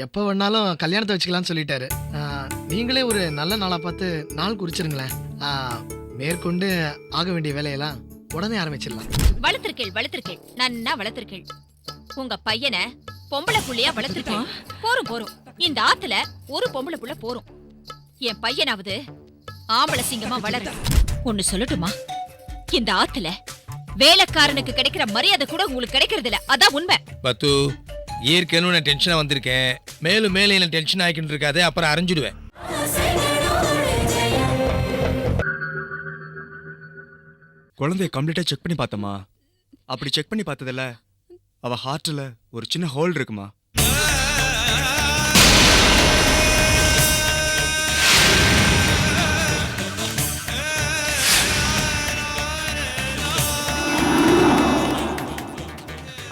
எப்போ வேணாலும் கல்யாணத்தை வச்சுக்கலாம்னு சொல்லிட்டாரு. நீங்களே ஒரு நல்ல நாளா பார்த்து நாள் குறிச்சிருங்களேன். மேற்கொண்டு ஆக வேண்டிய வேலையெல்லாம் உடனே ஆரம்பிச்சிடலாம். வளர்த்திருக்கேள் நன்னா வளர்த்திருக்கேள். உங்க பையனை பொம்பளை புள்ளையா வளர்த்திருக்கேன். போரும் இந்த ஆத்துல ஒரு பொம்பளை புள்ள போரும். என் பையனாவது ஆம்பளை சிங்கமா வளர. ஒன்னு சொல்லட்டுமா, இந்த ஆத்துல வேலைக்காரனுக்கு கிடைக்கிற மரியாதை கூட உங்களுக்கு கிடைக்கிறது இல்ல. அதான் உண்மை. பத்து ஏற்கனவே நான் டென்ஷனா வந்திருக்கேன். மேலும் மேலே என்ன டென்ஷன் ஆகிட்டு இருக்காது, அப்புறம் அரைஞ்சிடுவேன். குழந்தைய கம்ப்ளீட்டா செக் பண்ணி பார்த்தமா? அப்படி செக் பண்ணி பார்த்ததில்ல, அவ ஹார்ட்ல ஒரு சின்ன ஹோல் இருக்குமா.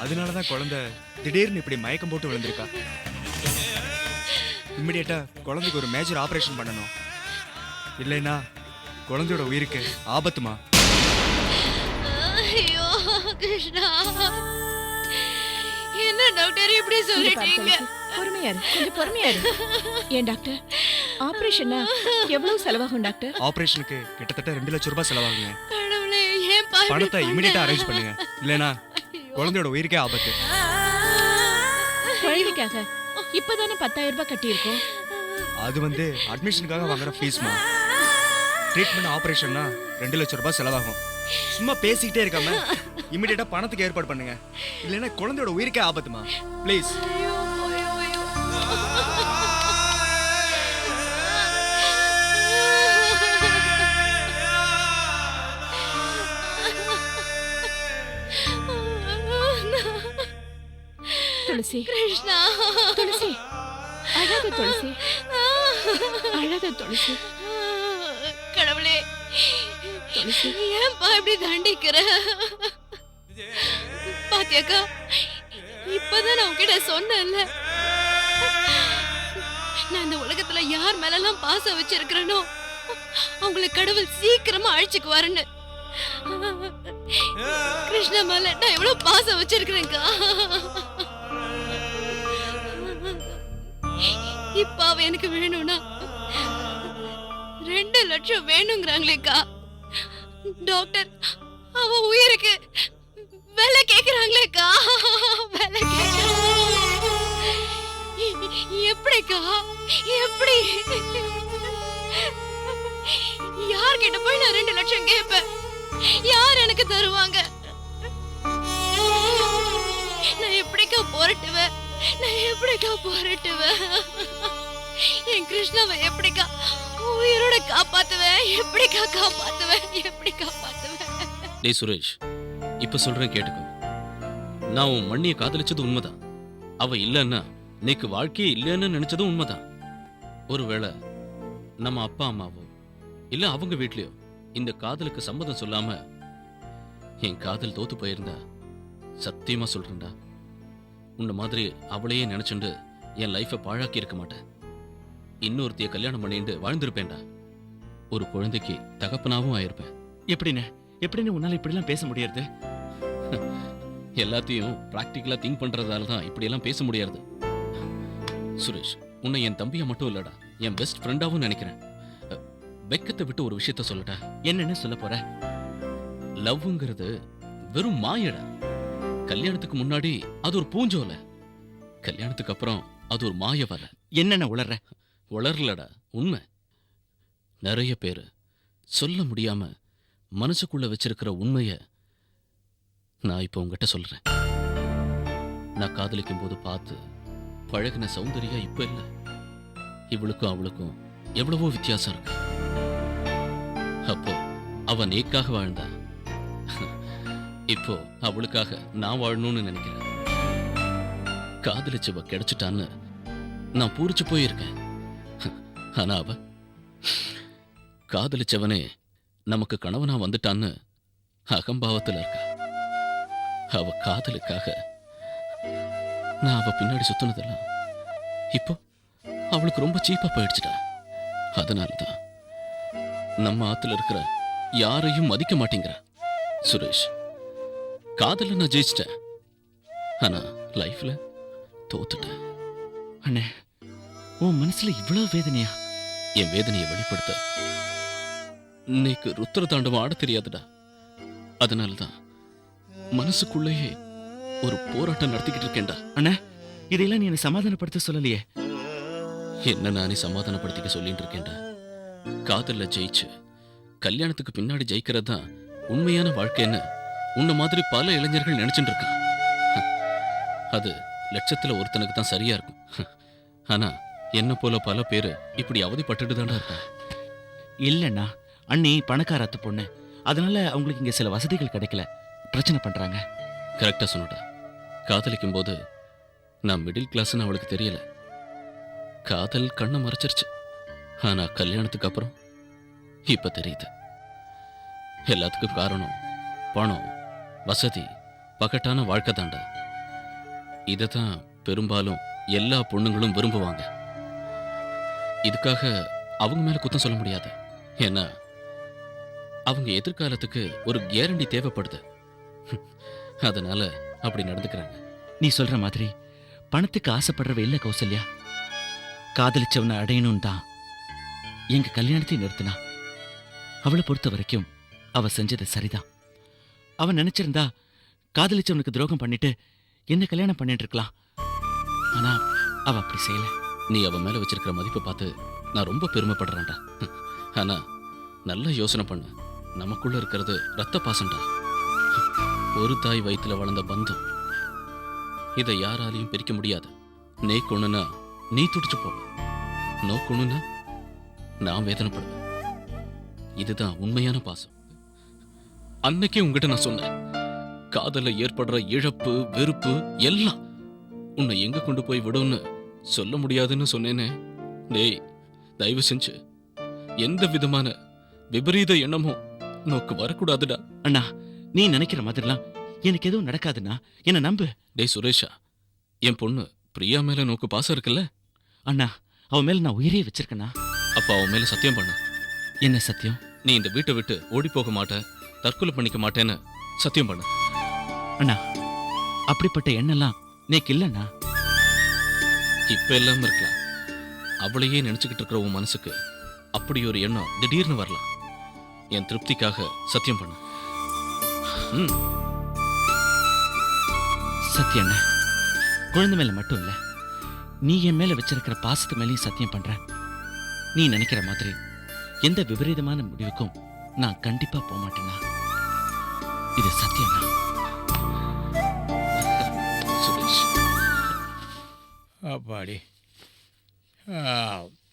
அதனாலதான் குழந்தை திடீர்னு இப்படி மயக்கம் போட்டு விழுந்திருக்கா. இம்மிடியேட்டா குழந்தைக்கு ஒரு மேஜர் ஆபரேஷன் பண்ணணும். இல்லைன்னா குழந்தையோட உயிருக்கு ஆபத்துமா. ஐயோ கிருஷ்ணா, என்ன டாக்டர் இப்படி சொல்லிட்டீங்க? கொஞ்சம் பொறுமையா இரு. ஏன் டாக்டர், ஆபரேஷனா எவ்வளவு செலவாகும் டாக்டர்? ஆபரேஷனுக்கு கிட்டத்தட்ட 2 லட்சம் ரூபாய் செலவாகுங்க. கடவுளே, ஏன் பாய் பணத்தை இமிடியேட்டா அரேஞ்ச் பண்ணுங்க. இல்லைன்னா குழந்தையோட உயிருக்கே ஆபத்து. குழந்தைக்காக இப்பதானே 10,000 ரூபாய் கட்டியிருக்கோம். அது அட்மிஷனுக்காக வாங்குற ஃபீஸ்மா. ட்ரீட்மெண்ட் ஆபரேஷன்னா 2 லட்சம் ரூபாய் செலவாகும். சும்மா பேசிக்கிட்டே இருக்காம இமிடியேட்டா பணத்துக்கு ஏற்பாடு பண்ணுங்க. இல்லைன்னா குழந்தையோட உயிருக்கே ஆபத்துமா. ப்ளீஸ். துளசி, கிருஷ்ணா, துளசி, அழாத துளசி, அழாத துளசி. கடவுளே, துளசி, ஏன்பா இப்படி தண்டிக்கிற? பாத்தியாக்கா, இப்பதான் நான் உன்கிட்ட சொன்னேன்ல, நான் இந்த உலகத்துல யார் மேலெல்லாம் பாசம் வச்சிருக்கிறேனோ அவங்களை கடவுள் சீக்கிரமா அழிச்சுக்குவாருன்னு. கிருஷ்ணா மேல நான் எவ்வளவு பாசம் வச்சிருக்கிறேன்க்கா. இப்ப அவ எனக்கு வேணும்னா 2 லட்சம் வேணுங்கிறாங்களேக்கா. டாக்டர் அவ உயிருக்கு வேலை கேக்குறாங்களேக்கா. வேலை எப்படிக்கா? எப்படி? யார்கிட்ட போய் நான் 2 லட்சம் கேட்பேன்? யார் எனக்கு தருவாங்க? நான் எப்படிக்கா போராட்டுவேன்? நான் எப்படிக்கா போராட்டுவேன்? என் கிருஷ்ணாவை எப்படிக்கா உயிரோட காப்பாத்துவேன்? எப்படிக்கா காப்பாத்துவேன்? எப்படி காப்பாத்துவேன்? டேய் சுரேஷ், இப்ப சொல்றேன் கேட்டுக்கோ. நான் உன் மண்ணிய காதலிச்சது உண்மைதான். அவ இல்லன்னா நீக்கு வாழ்க்கையே இல்லைன்னு நினைச்சதும் உண்மைதான். ஒருவேளை நம்ம அப்பா அம்மாவோ இல்ல அவங்க வீட்லயோ இந்த காதலுக்கு சம்மதம் சொல்லாம என் காதல் தோத்து போயிருந்தா, சத்தியமா சொல்றேன்டா, உன்ன மாதிரி அவளையே நினைச்சுண்டு என் லைஃபை பாழாக்கி இருக்க மாட்டேன். இன்னொருத்தைய கல்யாணம் பண்ணிட்டு வாழ்ந்திருப்பேன்டா. ஒரு குழந்தைக்கு தகப்பனாவும் ஆயிருப்பேன். எப்படின்னு உன்னால இப்படிலாம் பேச முடியாது? எல்லாத்தையும் பிராக்டிக்கலா திங்க் பண்றதால தான் இப்படி எல்லாம் பேச முடியாது. சுரேஷ், உன்னை என் தம்பியா மட்டும் இல்லடா, என் பெஸ்ட் ஃப்ரெண்டாவும் நினைக்கிறேன். வெக்கத்தை விட்டு ஒரு விஷயத்த சொல்லடா. என்னன்னு சொல்ல போற? லவ்ங்கிறது வெறும் மாயடா. கல்யாணத்துக்கு முன்னாடி அது ஒரு பூஞ்சோல, கல்யாணத்துக்கு அப்புறம் அது ஒரு மாய வர. என்னென்ன உளர்ற? உளரலடா, உண்மை. நிறைய பேரு சொல்ல முடியாம மனசுக்குள்ள வச்சிருக்கிற உண்மைய நான் இப்ப உங்ககிட்ட சொல்றேன். நான் காதலிக்கும் போது பார்த்து பழகின சௌந்தர்யா இப்ப இல்ல. இவளுக்கும் அவளுக்கும் எவ்வளவோ வித்தியாசம் இருக்கு. அப்போ அவ நேக்காக வாழ்ந்தா, இப்போ அவளுக்காக நான் வாழணும்னு நினைக்கிறேன். காதலிச்சவ கிடைச்சிட்டான்னு நான் பூரிச்சு போயிருக்கேன். ஆனா அவ காதலிச்சவனே நமக்கு கணவனா வந்துட்டான்னு அகம்பாவத்துல இருக்கா. அவ காதலுக்காக நான் அவ பின்னாடி சுத்தினதெல்லாம் இப்போ அவளுக்கு ரொம்ப சீப்பா போயிடுச்சுடா. அதனாலதான் நம்ம ஆத்துல இருக்கிற யாரையும் மதிக்க மாட்டேங்கிற. சுரேஷ், காதல நான் ஜெயிச்சிட்டேன், ஆனா லைஃப்ல தோத்துட்டேன். அண்ணே உன் மனசுல இவ்வளவு வேதனையா? என் வேதனையை வெளிப்படுத்த நீக்கு ருத்ர தாண்டவம் ஆட தெரியாதுடா. அதனாலதான் மனசுக்குள்ளேயே ஒரு போராட்டம் நடத்திக்கிட்டு இருக்கேன்டா. அண்ணா இதையெல்லாம் நீ என்னை சமாதானப்படுத்த சொல்லலையே. என்ன நானே சமாதானப்படுத்திக்க சொல்லிட்டு இருக்கேன்டா. காதல்ல ஜெயிச்சு கல்யாணத்துக்கு பின்னாடி ஜெயிக்கிறது தான் உண்மையான வாழ்க்கைன்னு உன்ன மாதிரி பல இளைஞர்கள் நினைச்சுட்டு இருக்கான். அது லட்சத்துல ஒருத்தனுக்கு தான் சரியா இருக்கும். ஆனா என்ன போல பல பேரு இப்படி அவதிப்பட்டுட்டு தாண்டா இருக்கான். இல்லண்ணா, அண்ணி பணக்காரத்து பொண்ணு, அதனால அவங்களுக்கு இங்க சில வசதிகள் கிடைக்கல, பிரச்சனை பண்றாங்க. கரெக்டா சொன்னடா. காதலிக்கும் போது நான் மிடில் கிளாஸ்னு அவளுக்கு தெரியல. காதல் கண்ணை மறைச்சிருச்சு. ஆனா கல்யாணத்துக்கு அப்புறம் இப்ப தெரியுது. எல்லாத்துக்கும் காரணம் பணம், வசதி, பகட்டான வாழ்க்கை தாண்டா. இதைத்தான் பெரும்பாலும் எல்லா பொண்ணுங்களும் விரும்புவாங்க. இதுக்காக அவங்க மேல குத்தம் சொல்ல முடியாது. ஏன்னா அவங்க எதிர்காலத்துக்கு ஒரு கேரண்டி தேவைப்படுது. அதனால அப்படி நடந்துக்கிறாங்க. நீ சொல்ற மாதிரி பணத்துக்கு ஆசைப்படுறவ இல்ல கௌசல்யா. காதலிச்சவனை அடையணும் தான் எங்க கல்யாணத்தை நிறுத்தினா. அவளை பொறுத்த வரைக்கும் அவ செஞ்சது சரிதான். அவன் நினைச்சிருந்தா காதலிச்சவனுக்கு துரோகம் பண்ணிட்டு என்ன கல்யாணம் பண்ணிட்டு இருக்கலாம். ஆனா அவ அப்படி செய்யல. நீ அவன் மேல வச்சிருக்கிற மதிப்பை பார்த்து நான் ரொம்ப பெருமைப்படுறேன்டா. ஆனா நல்லா யோசனை பண்ணு. நமக்குள்ள இருக்கிறது ரத்த பாசம்டா. ஒரு தாய் வயித்துல வளர்ந்த பந்தம். இதை யாராலையும் பிரிக்க முடியாது. நீ கொணுனா நீ துடிச்சு போவ, நோ கொணுனா நான் வேதனைப்படுவேன். இதுதான் உண்மையான பாசம். அன்னைக்கே உங்ககிட்ட நான் சொன்னேன், காதல ஏற்படுற இழப்பு, வெறுப்பு எல்லாம் உன்னை எங்க கொண்டு போய் விடும்னு சொல்ல முடியாதுன்னு சொன்னேனே. டேய், தயவு செஞ்சு எந்த விதமான விபரீத எண்ணமும் நோக்கு வரக்கூடாதுடா. அண்ணா நீ நினைக்கிற மாதிரிலாம் எனக்கு எதுவும் நடக்காதுண்ணா, என்ன நம்பு. டேய் சுரேஷா, என் பொண்ணு பிரியா மேல நோக்கு பாசம் இருக்குல்ல? அண்ணா அவன் மேல நான் உயிரே வச்சிருக்கேண்ணா. அப்ப அவன் மேல சத்தியம் பண்ண. என்ன சத்தியம்? நீ இந்த வீட்டை விட்டு ஓடி போக மாட்ட, தற்கொலை பண்ணிக்க மாட்டேன்னு சத்தியம் பண்ண. அண்ணா அப்படிப்பட்ட எண்ணெல்லாம் நேக்கு இல்லண்ணா. இப்ப எல்லாம் இருக்கலாம். அவளையே நினைச்சுக்கிட்டு இருக்கிற உன் மனசுக்கு அப்படி ஒரு எண்ணம் திடீர்னு வரலாம். என் திருப்திக்காக சத்தியம் பண்ண. சத்தியம் அண்ணா, குழந்தை மேல மட்டும் இல்ல, நீ என் மேல வச்சிருக்கிற பாசத்து மேலேயும் சத்தியம் பண்ற. நீ நினைக்கிற மாதிரி எந்த விபரீதமான முடிவுக்கும் நான் கண்டிப்பா போக மாட்டேன்னா. இது சத்தியம்ண்ணா. சுரேஷ், அப்பாடி.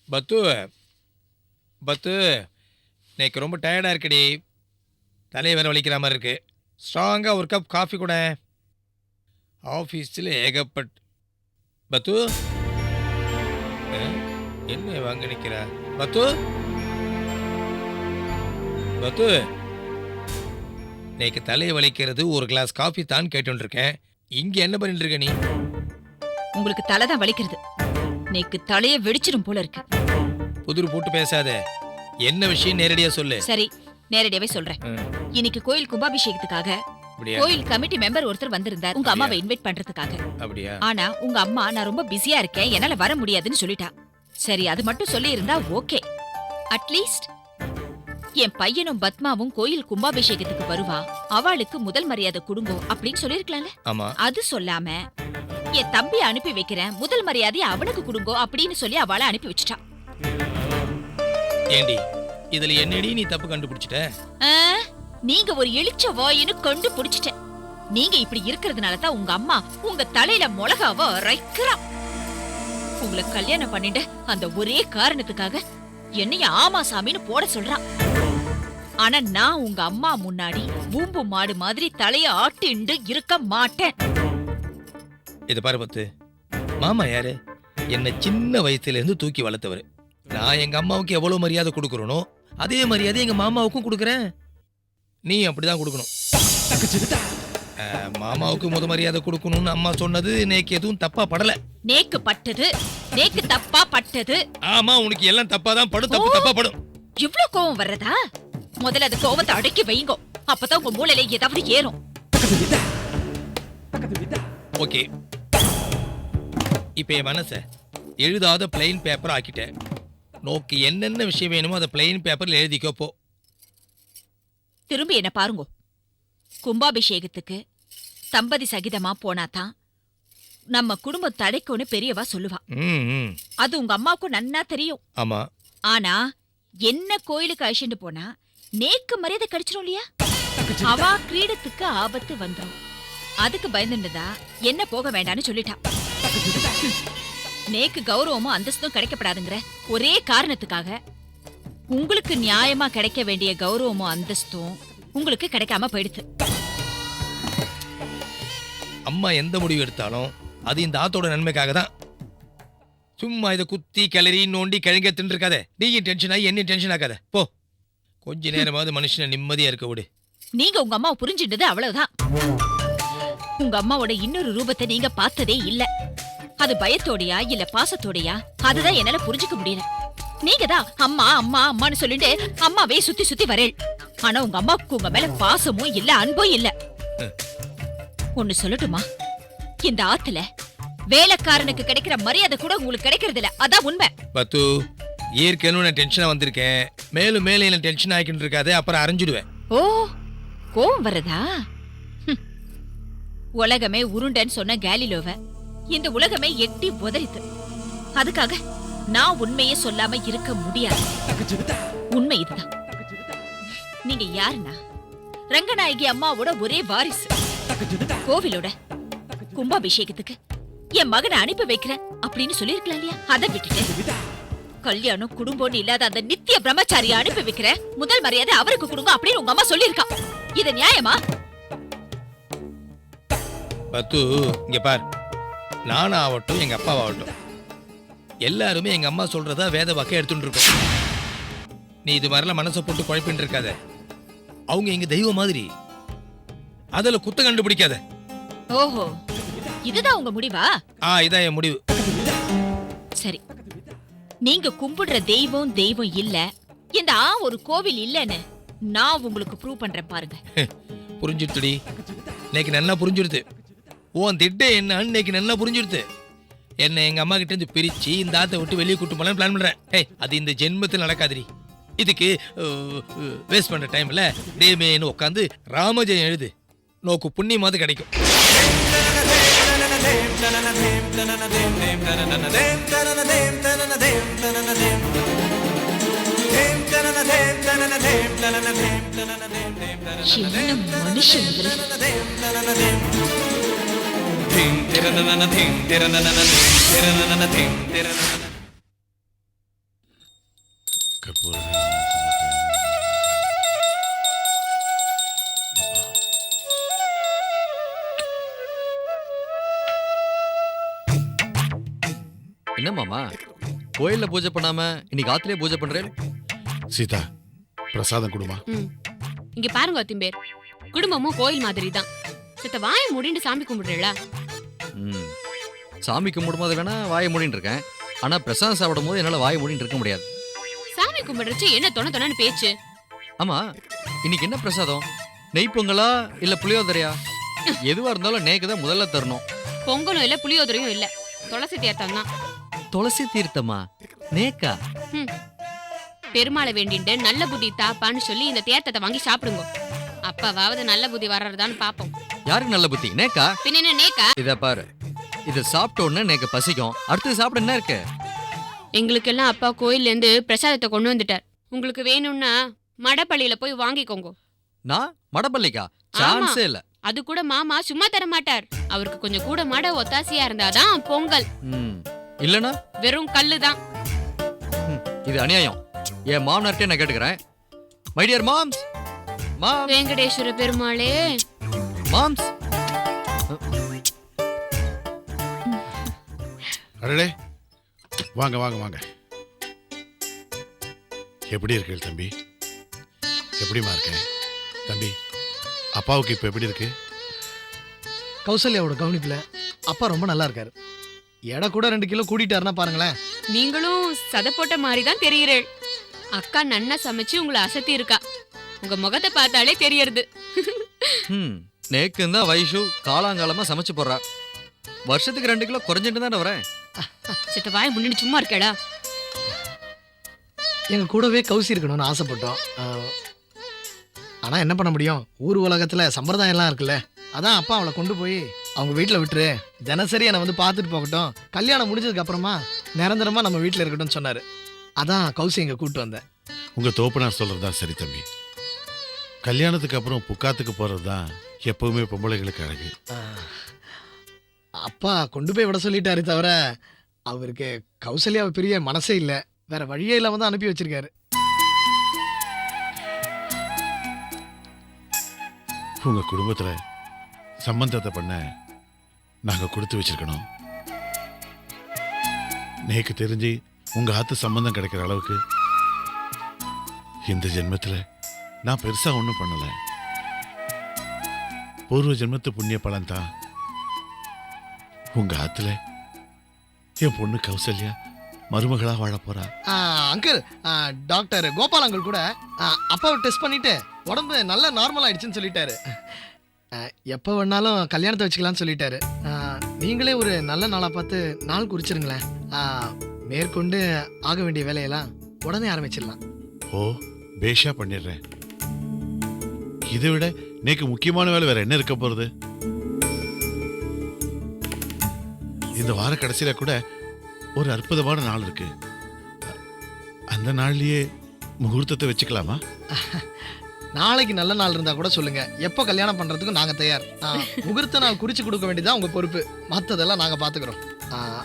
பத்து பத்து, இன்னைக்கு ரொம்ப டயர்டாக இருக்குடி. தலையை வேற வலிக்கிற மாதிரி இருக்கு. ஸ்ட்ராங்காக ஒரு கப் காஃபி கூட. ஆஃபீஸில் ஏகப்பட். பத்து, என்ன வாங்க நிற்கிற? பத்து பத்து, இன்னைக்கு தலையை வலிக்கிறது, ஒரு கிளாஸ் காஃபி தான் கேட்டுருக்கேன். இங்கே என்ன பண்ணிட்டு இருக்க நீ? உங்களுக்கு தலை தான் வலிக்கிறது. நேக்கு தலைய வெடிச்சிடும் போல இருக்கு. புதிர் போட்டு பேசாத. என்ன விஷயம் நேரடியா சொல்லு. சரி, நேரடியாவே சொல்றேன். இன்னைக்கு கோயில் கும்பாபிஷேகத்துக்காக அப்படியா? கோயில் கமிட்டி மெம்பர் ஒருத்தர் வந்திருந்தார் உங்க அம்மாவை இன்வைட் பண்றதுக்காக. அப்படியா? ஆனா உங்க அம்மா நான் ரொம்ப பிஸியா இருக்கேன், என்னால வர முடியாதுன்னு சொல்லிட்டா. சரி, அது மட்டும் சொல்லி இருந்தா ஓகே. அட்லீஸ்ட் என் பையனும் பத்மாவும் கோயில் கும்பாபிஷேகத்துக்கு வருவா, அவளுக்கு முதல் மரியாதை கொடுங்கோ அப்படின்னு சொல்லிருக்கலாம்ல. ஆமா. அது சொல்லாம என் தம்பி அனுப்பி வைக்கிறேன், முதல் மரியாதையை அவனுக்கு கொடுங்கோ அப்படின்னு சொல்லி அவளை அனுப்பி வச்சுட்டா. ஏண்டி, இதுல என்னடி நீ தப்பு கண்டுபிடிச்சிட்ட? நீங்க ஒரு இழிச்ச வாயின்னு கொண்டு புடிச்சிட்டேன். நீங்க இப்படி இருக்கிறதுனால தான் உங்க அம்மா உங்க தலையில மிளகாவ அரைக்கிறா. உங்களை கல்யாணம் பண்ணிட்டு அந்த ஒரே காரணத்துக்காக என்னைய ஆமா சாமின்னு போட சொல்றான். ஆனா நான் உங்க அம்மா முன்னாடி பூம்பு மாடு மாதிரி தலைய ஆட்டிண்டு இருக்க மாட்டேன். இது பாரு பத்து, மாமா யாரு? என்ன சின்ன வயசுல இருந்து தூக்கி வளர்த்தவர். நான் எங்க அம்மாவுக்கு எவ்வளவு மரியாதை கொடுக்கறனோ அதே மரியாதை எங்க மாமாவுக்கும் கொடுக்கறேன். நீ அப்படிதான் கொடுக்கணும். மாமாவுக்கு முத மரியாதை கொடுக்கணும்னு அம்மா சொன்னது நேக்கு எதுவும் தப்பா படல. நேக்கு பட்டது, நேக்கு தப்பா பட்டது. ஆமா, உனக்கு எல்லாம் தப்பா தான் படும். தப்பு தப்பா படும். இவ்ளோ கோவம் வர்றதா? முதல்ல அது கோவத்தை அடக்கி வைங்கோ, அப்பதான் உங்க மூளையில ஏதாவது ஏறும். ஓகே, இப்ப என் மனச எழுதாத பிளெயின் பேப்பர் ஆக்கிட்டேன். நோக்கு என்னென்ன விஷயம் வேணுமோ அதை பிளெயின் பேப்பர்ல எழுதிக்கோ போ. திரும்பி என்ன பாருங்கோ. கும்பாபிஷேகத்துக்கு தம்பதி சகிதமா போனாதான் நம்ம குடும்பம் தடைக்கும்னு பெரியவா சொல்லுவா. அது உங்க அம்மாவுக்கும் நன்னா தெரியும். ஆமா. ஆனா என்ன கோயிலுக்கு அழிச்சுட்டு போனா நேக்கு மரியாதை கிடைச்சிரும் இல்லையா? அவா கிரீடத்துக்கு ஆபத்து வந்துரும். அதுக்கு பயந்துட்டுதா என்ன போக வேண்டான்னு சொல்லிட்டா. நேக்கு கௌரவமும் அந்தஸ்தும் கிடைக்கப்படாதுங்கிற ஒரே காரணத்துக்காக உங்களுக்கு நியாயமா கிடைக்க வேண்டிய கௌரவமும் அந்தஸ்தும் உங்களுக்கு கிடைக்காம போயிடுது. அம்மா எந்த முடிவு எடுத்தாலும் அது இந்த ஆத்தோட நன்மைக்காக தான். சும்மா இதை குத்தி கிளறி நோண்டி கிழங்க தின்றுருக்காத. நீயும் டென்ஷன் ஆகி என்ன டென்ஷன் ஆகாத போ. கொஞ்ச நேரமாவது மனுஷனை நிம்மதியா இருக்க விடு. நீங்க உங்க அம்மாவை புரிஞ்சுட்டது அவ்வளவுதான். உங்க அம்மாவோட இன்னொரு ரூபத்தை நீங்க பார்த்ததே இல்ல. அது பயத்தோடையா இல்ல பாசத்தோடையா அதுதான் என்னால புரிஞ்சுக்க முடியல. நீங்க தான் அம்மா அம்மா அம்மான்னு சொல்லிட்டு அம்மாவே சுத்தி சுத்தி வரேள். ஆனா உங்க அம்மாவுக்கு உங்க மேல பாசமும் இல்ல அன்பும் இல்ல. ஒன்னு சொல்லட்டுமா, இந்த ஆத்துல வேலைக்காரனுக்கு கிடைக்கிற மரியாதை கூட உங்களுக்கு கிடைக்கிறது இல்ல. அதான் உண்மை. பத்து ஏற்கனவே நான் டென்ஷனா வந்திருக்கேன். மேலும் மேலும் என்ன டென்ஷன் ஆகிட்டு இருக்காது, அப்புறம் அரைஞ்சிடுவேன். ஓ, கோவம் வரதா? உலகமே உருண்டன்னு சொன்ன கேலிலோவ இந்த உலகமே எட்டி உதறித்து. அதுக்காக நான் உண்மையே சொல்லாம இருக்க முடியாது. உண்மை இதுதான். நீங்க யாருன்னா ரங்கநாயகி அம்மாவோட ஒரே வாரிசு. கோவிலோட கும்பாபிஷேகத்துக்கு என் மகனை அனுப்பி வைக்கிறேன் அப்படின்னு சொல்லிருக்கலாம் இல்லையா? அதை விட்டுட்டு கல்யாணம் குடும்பம்னு இல்லாத அந்த நித்திய பிரம்மச்சாரியை அனுப்பி வைக்கிறேன். முதல் மரியாதை அவருக்கு கொடுங்க அப்படின்னு உங்க அம்மா சொல்லிருக்கா. இது நியாயமா? பத்து இங்க பார், நானும் ஆகட்டும் எங்க அப்பாவாகட்டும் எல்லாருமே எங்க அம்மா சொல்றதா வேத வாக்க எடுத்துட்டு இருக்கோம். நீ இது மாதிரிலாம் மனசை போட்டு குழப்பின்னு இருக்காத. அவங்க எங்க தெய்வம் மாதிரி, அதுல குத்த கண்டுபிடிக்காத. ஓஹோ, இதுதான் உங்க முடிவா? இதான் என் முடிவு. சரி, நீங்க கும்பிடுற தெய்வம் தெய்வம் இல்ல, இந்த ஒரு கோவில் இல்லன்னு நான் உங்களுக்கு ப்ரூவ் பண்றேன் பாருங்க. புரிஞ்சுடுத்துடி, இன்னைக்கு நல்லா புரிஞ்சுடுது. உன் திட்ட என்ன இன்னைக்கு நல்லா புரிஞ்சுடுது. என்ன எங்க அம்மா கிட்ட இருந்து பிரிச்சு இந்த ஆத்தை விட்டு வெளியே கூட்டு போலாம் பிளான் பண்றேன். அது இந்த ஜென்மத்தில் நடக்காதுடி. இதுக்கு வேஸ்ட் பண்ற டைம்ல டேமேன்னு உட்காந்து ராமஜெயம் எழுது. நோக்கு புண்ணியமாவது கிடைக்கும். மனுஷன் என்ன மாமா கோயில்ல பூஜை பண்ணாம இன்னைக்கு ஆத்திலே பூஜை பண்றேன்? சீதா, பிரசாதம் கொடுமா. இங்க பாருங்க அத்திம்பேர், குடும்பமும் கோயில் மாதிரி தான். சித்த வாயை மூடிட்டு சாமி கும்பிடுறா. சாமி கும்பிடும்போது வேணா வாயை மூடிட்டு இருக்கேன். ஆனா பிரசாதம் சாப்பிடும் போது என்னால வாயை மூடிட்டு இருக்க முடியாது. சாமி கும்பிடுறச்சு என்ன தொணன்னு பேச்சு? ஆமா, இன்னைக்கு என்ன பிரசாதம்? நெய் பொங்கலா இல்ல புளியோதரையா? எதுவா இருந்தாலும் நேக்கு தான் முதல்ல தரணும். பொங்கலும் இல்ல புளியோதரையும் இல்ல, துளசி தீர்த்தம் தான். துளசி தீர்த்தமா? நேக்கா? பெருமாளை வேண்டிட்டு நல்ல புத்தி தாப்பான்னு சொல்லி இந்த தீர்த்தத்தை வாங்கி சாப்பிடுங்க. அப்பவாவது நல்ல புத்தி வர்றதான்னு பாப்போம். யாருக்கு நல்ல புத்தி? நேக்கா? பின்ன என்ன நேக்கா? இத பாரு, இத சாப்பிட்ட உடனே நேக்கு பசிக்கும். அடுத்து சாப்பிட என்ன இருக்கு? எங்களுக்கெல்லாம் அப்பா கோயில்ல இருந்து பிரசாதத்தை கொண்டு வந்துட்டார். உங்களுக்கு வேணும்னா மடப்பள்ளியில போய் வாங்கிக்கோங்க. நான் மடப்பள்ளிக்கா? சான்ஸே இல்ல. அது கூட மாமா சும்மா தர மாட்டார். அவருக்கு கொஞ்சம் கூட மட ஒத்தாசியா இருந்தாதான் பொங்கல். இல்லனா வெறும் கல்லுதான். இது அநியாயம். என் மாமனார்ட்டே நான் கேட்டுக்கிறேன். மை டியர் மாம்ஸ், மாம், வெங்கடேஸ்வர பெருமாளே, மாம்ஸ். அடடே, வாங்க வாங்க வாங்க. எப்படி இருக்கீங்க தம்பி? எப்படிமா இருக்கேன் தம்பி? அப்பாவுக்கு இப்ப எப்படி இருக்கு? கௌசல்யாவோட கவனிப்புல அப்பா ரொம்ப நல்லா இருக்காரு. எடை கூட 2 கிலோ கூட்டிட்டாருன்னா பாருங்களேன். நீங்களும் சதை போட்ட மாதிரி தான் தெரியுறேள். அக்கா நன்னா சமைச்சு உங்களை அசத்தி இருக்கா. உங்க முகத்தை பார்த்தாலே தெரியறது. நேக்கு தான் வைஷு காலாங்காலமா சமைச்சு போடுறா. வருஷத்துக்கு 2 கிலோ குறைஞ்சிட்டு தானே வரேன். சித்த வாய முன்னாடி சும்மா இருக்கேடா. எங்க கூடவே கௌசி இருக்கணும்னு ஆசைப்பட்டோம். ஆனா என்ன பண்ண முடியும், ஊர் உலகத்துல சம்பிரதாயம் எல்லாம் இருக்குல்ல. அதான் அப்பா அவளை கொண்டு போய் அவங்க வீட்டில் விட்டுரு, தினசரி என்னை வந்து பார்த்துட்டு போகட்டும், கல்யாணம் முடிஞ்சதுக்கு அப்புறமா நிரந்தரமா நம்ம வீட்டில் இருக்கட்டும்னு சொன்னாரு. அதான் கௌசி இங்க கூட்டு வந்தேன். உங்க தோப்பனார் சொல்றதுதான் சரி தம்பி. கல்யாணத்துக்கு அப்புறம் புக்காத்துக்கு போறதுதான் எப்பவுமே பொம்பளைகளுக்கு அழகு. அப்பா கொண்டு போய் விட சொல்லிட்டாரு தவிர அவருக்கு கௌசல்யாவை பிரிய மனசே இல்லை. வேற வழியே இல்லாம தான் அனுப்பி வச்சிருக்காரு. உங்க குடும்பத்துல சம்பந்தத்தை பண்ண நாங்க கொடுத்து வச்சிருக்கணும். நேக்கு தெரிஞ்சு உங்க ஆத்து சம்பந்தம் கிடைக்கிற அளவுக்கு இந்த ஜென்மத்துல நான் பெருசா ஒண்ணும் பண்ணல. பூர்வ ஜென்மத்து புண்ணிய பலன் தான் உங்க ஆத்துல என் பொண்ணு கௌசல்யா மருமகளா வாழ போறா. அங்கிள், டாக்டர் கோபால் அங்கிள் கூட அப்பாவை டெஸ்ட் பண்ணிட்டு உடம்பு நல்லா நார்மல் ஆயிடுச்சுன்னு சொல்லிட்டாரு. எப்போ வேணாலும் கல்யாணத்தை வச்சுக்கலாம்னு சொல்லிட்டாரு. நீங்களே ஒரு நல்ல நாளா பார்த்து நாள் குறிச்சிருங்களேன். மேற்கொண்டு ஆக வேண்டிய வேலையெல்லாம் உடனே ஆரம்பிச்சிடலாம். ஓ, பேஷா பண்ணிடுறேன். இதை விட நேக்கு முக்கியமான வேலை வேற என்ன இருக்க போறது? இந்த வார கடைசியில கூட ஒரு அற்புதமான நாள் இருக்கு. அந்த நாள்லயே முகூர்த்தத்தை வச்சுக்கலாமா? நாளைக்கு நல்ல நாள் இருந்தா கூட சொல்லுங்க, எப்போ கல்யாணம் பண்றதுக்கு நாங்க தயார். முகூர்த்த நாள் குறிச்சு கொடுக்க வேண்டியதான் உங்க பொறுப்பு, மற்றதெல்லாம் நாங்க பாத்துக்கிறோம்.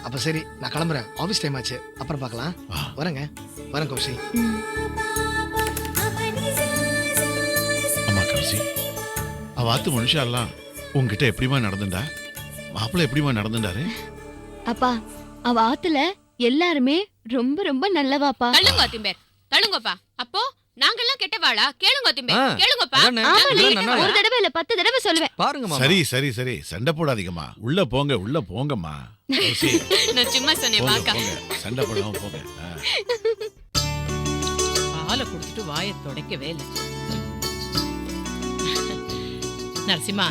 அப்ப சரி, நான் கிளம்புறேன். ஆபீஸ் டைம் ஆச்சு, அப்புறம் பார்க்கலாம். வரேங்க. வரேன் கௌசி. அம்மா கௌசி, அவாத்து மனுஷாலாம் உங்ககிட்ட எப்படிமா நடந்துண்டா? மாப்பிள்ளை எப்படிமா நடந்துட்டாரு? அப்பா, அவ ஆத்துல எல்லாருமே ரொம்ப ரொம்ப நல்லவாப்பா. தள்ளுங்க அத்திம்பேர், தள்ளுங்கப்பா. அப்போ நாங்கெல்லாம் கெட்டவாளா? கேளுங்க அத்திம்பேர், கேளுங்கப்பா. ஆமாடி, ஒரு தடவை இல்ல 10 தடவை சொல்லுவேன். பாருங்க. சரி சரி சரி, சண்டை போடாதீங்கம்மா. உள்ள போங்க, உள்ள போங்கம்மா. கௌசி, நான் சும்மா சொன்னேன் போங்க, வாக்கா. போங்க. சண்டை போடாம போங்க. பாலை குடிச்சிட்டு வாயை துடைக்கவே இல்லை. நரசிம்மா,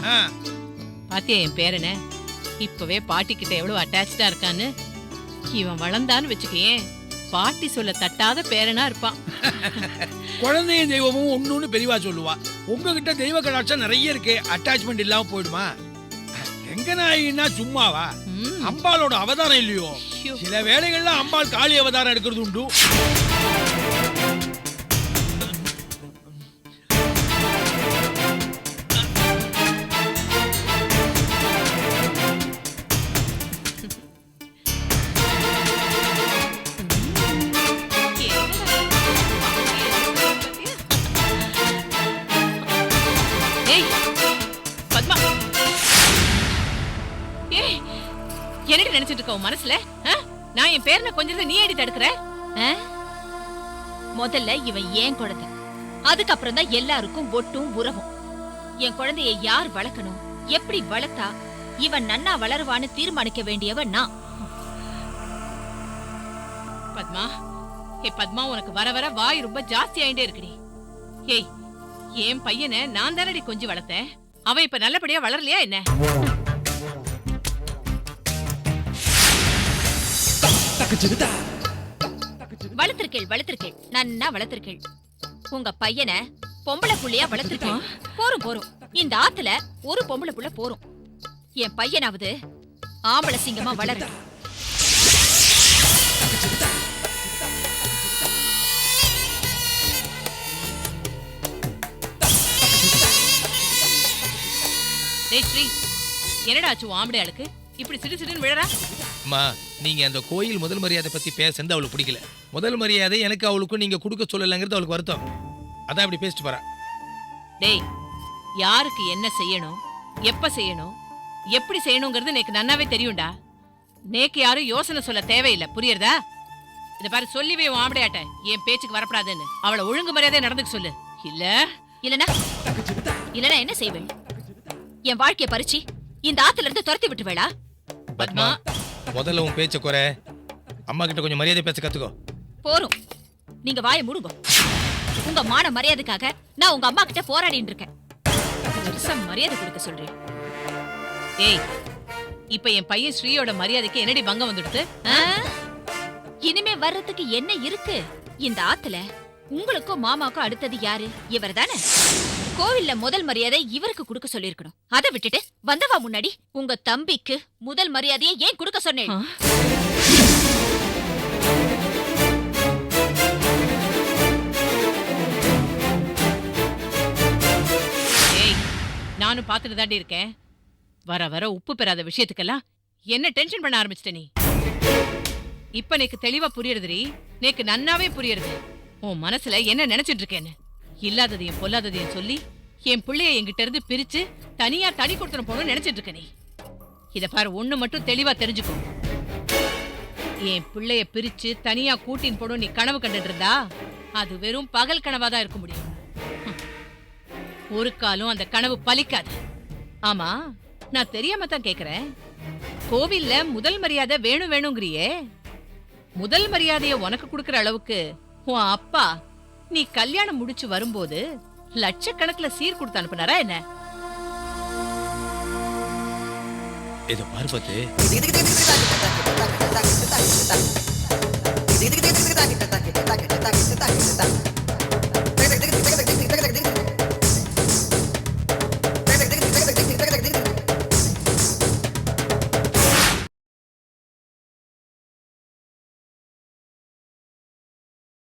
பாத்தியா என் பேரனை? இப்பவே பாட்டி கிட்ட எவ்வளவு அட்டாச்சா இருக்கான்னு. இவன் வளர்ந்தான்னு வச்சுக்கேன், பாட்டி சொல்ல தட்டாத பேரனா இருப்பான். குழந்தையும் தெய்வமும் ஒண்ணுன்னு பெரியவா சொல்லுவா. உங்ககிட்ட தெய்வ கடாட்சம் நிறைய இருக்கு, அட்டாச்மெண்ட் இல்லாம போயிடுமா? எங்க நாயின்னா சும்மாவா? அம்பாளோட அவதாரம் இல்லையோ? சில வேளைகள்ல அம்பாள் காளி அவதாரம் எடுக்கிறது உண்டு. என்னடி நினைச்சிட்டு இருக்க உன் மனசுல? நான் என் பேரனை கொஞ்சம் நீ ஏடி தடுக்கிற? முதல்ல இவன் ஏன் குழந்தை, அதுக்கப்புறம் தான் எல்லாருக்கும் ஒட்டும் உறவும். என் குழந்தைய யார் வளர்க்கணும், எப்படி வளர்த்தா இவன் நன்னா வளருவான்னு தீர்மானிக்க வேண்டியவன் நான். பத்மா, பத்மா, உனக்கு வர வர வாய் ரொம்ப ஜாஸ்தி ஆயிட்டே இருக்குடி. ஏய், என் பையனை நான் தானடி கொஞ்சம் வளர்த்தேன். அவன் இப்ப நல்லபடியா வளரலையா என்ன? வளர்த்திருக்கேள், நன்னா வளர்த்திருக்கேள். உங்க பையனை பொம்பளை புள்ளையா வளர்த்திருக்கேன். போரும். இந்த ஆத்துல ஒரு பொம்பளை புள்ள போரும். என் பையனாவது ஆம்பளை சிங்கமா வளர. ஸ்ரீ, என்னடா ஆச்சு ஆம்பளை ஆளுக்கு இப்படி சிடு சிடுன்னு விழறா? அம்மா, நீங்க அந்த கோயில் முதல் மரியாதை பத்தி பேசுறது அவளுக்கு பிடிக்கல. முதல் மரியாதை எனக்கு அவளுக்கும் நீங்க கொடுக்க சொல்லலைங்கிறது அவளுக்கு வருத்தம். அதான் இப்படி பேசிட்டு போறா. டேய், யாருக்கு என்ன செய்யணும், எப்ப செய்யணும், எப்படி செய்யணுங்கிறது எனக்கு நன்னாவே தெரியும்டா. நேக்கு யாரும் யோசனை சொல்ல தேவையில்லை, புரியுறதா? இத பாரு, சொல்லிவே உன் ஆம்படையாட்ட என் பேச்சுக்கு வரப்படாதுன்னு அவளை ஒழுங்கு மரியாதை நடந்துக்க சொல்லு. இல்லனா என்ன செய்வேன்? என் வாழ்க்கைய பறிச்சு இந்த ஆத்துல இருந்து துரத்தி விட்டுவேளா? பத்மா, முதல்ல உன் பேச்ச குறை. அம்மா கிட்ட கொஞ்சம் மரியாதை பேச கத்துக்கோ. போரும், நீங்க வாயை மூடுங்க. உங்க மான மரியாதைக்காக நான் உங்க அம்மா கிட்ட போராடிட்டு இருக்கேன். மரியாதை கொடுக்க சொல்றேன். ஏய், இப்ப என் பையன் ஸ்ரீயோட மரியாதைக்கு என்னடி பங்கம் வந்துடுது? ஆ? இனிமே வர்றதுக்கு என்ன இருக்கு? இந்த ஆத்துல உங்களுக்கும் மாமாவுக்கும் அடுத்தது யாரு? இவர்தானே. கோவில்ல முதல் மரியாதை இவருக்கு கொடுக்க சொல்லிருக்கணும். அதை விட்டுட்டு வந்தவா முன்னாடி உங்க தம்பிக்கு முதல் மரியாதையை ஏன் கொடுக்க சொன்னேன்? ஏய், நானும் பாத்துட்டு தாண்டி இருக்கேன். வர வர உப்பு பெறாத விஷயத்துக்கெல்லாம் என்ன டென்ஷன் பண்ண ஆரம்பிச்சிட்ட நீ? இப்ப எனக்கு தெளிவா புரியுறதுடி. நேக்கு நன்னாவே புரியுறது உன் மனசுல என்ன நினைச்சிட்டு இருக்கேன்னு. இல்லாததையும் பொல்லாததையும் சொல்லி என் பிள்ளைய என்கிட்ட இருந்து பிரிச்சு தனியா தனி கொடுத்துன போகணும்னு நினைச்சிட்டு இருக்க நீ. இத பாரு, ஒண்ணு மட்டும் தெளிவா தெரிஞ்சுக்கோ. என் பிள்ளைய பிரிச்சு தனியா கூட்டின்னு போடும் நீ கனவு கண்டுட்டு இருந்தா அது வெறும் பகல் கனவாதான் இருக்க முடியும். ஒரு காலம் அந்த கனவு பலிக்காது. ஆமா, நான் தெரியாம தான் கேக்குறேன். கோவில்ல முதல் மரியாதை வேணும் வேணுங்கிறியே, முதல் மரியாதைய உனக்கு கொடுக்கற அளவுக்கு உன் அப்பா நீ கல்யாணம் முடிச்சு வரும்போது லட்சக்கணக்குல சீர் கொடுத்து அனுப்புனாரா என்ன? இத பார்வத்து, Thank you.